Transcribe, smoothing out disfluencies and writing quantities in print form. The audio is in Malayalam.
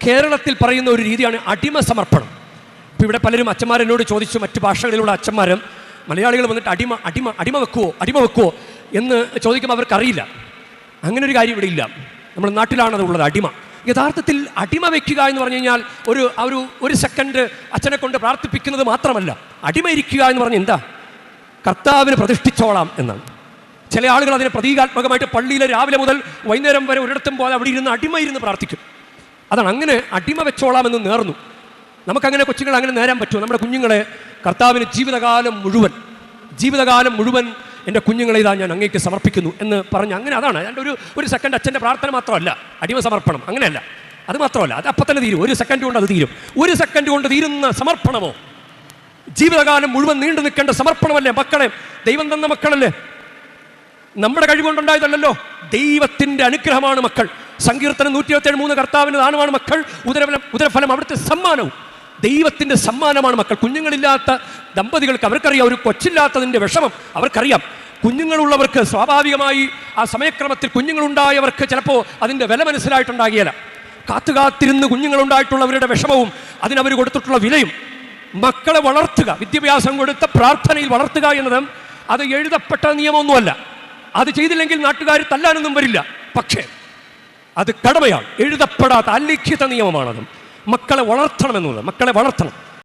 കേരളത്തിൽ പറയുന്ന ഒരു രീതിയാണ് അടിമ സമർപ്പണം. ഇപ്പോൾ ഇവിടെ പലരും അച്ഛന്മാരെന്നോട് ചോദിച്ചു, മറ്റ് ഭാഷകളിലുള്ള അച്ഛന്മാരും മലയാളികൾ വന്നിട്ട് അടിമ വെക്കുവോ എന്ന് ചോദിക്കുമ്പോൾ അവർക്കറിയില്ല. അങ്ങനെ ഒരു കാര്യം ഇവിടെ ഇല്ല. നമ്മുടെ നാട്ടിലാണത് ഉള്ളത്, അടിമ. യഥാർത്ഥത്തിൽ അടിമ വയ്ക്കുക എന്ന് പറഞ്ഞു കഴിഞ്ഞാൽ ഒരു സെക്കൻഡ് അച്ഛനെ കൊണ്ട് പ്രാർത്ഥിപ്പിക്കുന്നത് മാത്രമല്ല. അടിമ ഇരിക്കുക എന്ന് പറഞ്ഞാൽ എന്താ? കർത്താവിന് പ്രതിഷ്ഠിച്ചോളാം എന്നാണ്. ചില ആളുകൾ അതിനെ പ്രതീകാത്മകമായിട്ട് പള്ളിയിലെ രാവിലെ മുതൽ വൈകുന്നേരം വരെ ഒരിടത്തും പോലെ അവിടെ ഇരുന്ന് അടിമ ഇരുന്ന് പ്രാർത്ഥിക്കും. അതാണ്, അങ്ങനെ അടിമ വെച്ചോളാം എന്ന് നേർന്നു. നമുക്കങ്ങനെ കൊച്ചുങ്ങളെ അങ്ങനെ നേരാൻ പറ്റുമോ? നമ്മുടെ കുഞ്ഞുങ്ങളെ കർത്താവിന് ജീവിതകാലം മുഴുവൻ എൻ്റെ കുഞ്ഞുങ്ങളെ ഇതാ ഞാൻ അങ്ങേക്ക് സമർപ്പിക്കുന്നു എന്ന് പറഞ്ഞ്, അങ്ങനെ അതാണ്. അതിൻ്റെ ഒരു സെക്കൻഡ് അച്ഛൻ്റെ പ്രാർത്ഥന മാത്രമല്ല അടിമ സമർപ്പണം. അങ്ങനെയല്ല, അത് മാത്രമല്ല, അത് അപ്പം തന്നെ തീരും. ഒരു സെക്കൻഡ് കൊണ്ട് അത് തീരും. ഒരു സെക്കൻഡ് കൊണ്ട് തീരുന്ന സമർപ്പണമോ? ജീവിതകാലം മുഴുവൻ നീണ്ടു നിൽക്കേണ്ട സമർപ്പണമല്ലേ? മക്കളെ ദൈവം തന്ന മക്കളല്ലേ, നമ്മുടെ കഴിവുകൊണ്ടുണ്ടായതല്ലോ. ദൈവത്തിൻ്റെ അനുഗ്രഹമാണ് മക്കൾ. സങ്കീർത്തനം 127:3 കർത്താവിൻ്റെ ദാനമാണ് മക്കൾ, ഉദരഫലം അവിടുത്തെ സമ്മാനവും. ദൈവത്തിൻ്റെ സമ്മാനമാണ് മക്കൾ. കുഞ്ഞുങ്ങളില്ലാത്ത ദമ്പതികൾക്ക് അവർക്കറിയാം, ഒരു കൊച്ചില്ലാത്തതിൻ്റെ വിഷമം അവർക്കറിയാം. കുഞ്ഞുങ്ങളുള്ളവർക്ക് സ്വാഭാവികമായി ആ സമയക്രമത്തിൽ കുഞ്ഞുങ്ങളുണ്ടായവർക്ക് ചിലപ്പോൾ അതിൻ്റെ വില മനസ്സിലായിട്ടുണ്ടാകില്ല. കാത്തുകാത്തിരുന്ന് കുഞ്ഞുങ്ങളുണ്ടായിട്ടുള്ളവരുടെ വിഷമവും അതിനവർ കൊടുത്തിട്ടുള്ള വിലയും. മക്കളെ വളർത്തുക, വിദ്യാഭ്യാസം കൊടുത്ത പ്രാർത്ഥനയിൽ വളർത്തുക എന്നത് അത് എഴുതപ്പെട്ട നിയമമൊന്നുമല്ല. അത് ചെയ്തില്ലെങ്കിൽ നാട്ടുകാർ തല്ലാനൊന്നും വരില്ല. പക്ഷേ അത് കടമയാണ്, എഴുതപ്പെടാത്ത അലിഖിത നിയമമാണത്. മക്കളെ വളർത്തണമെന്നുള്ളത്, മക്കളെ വളർത്തണം.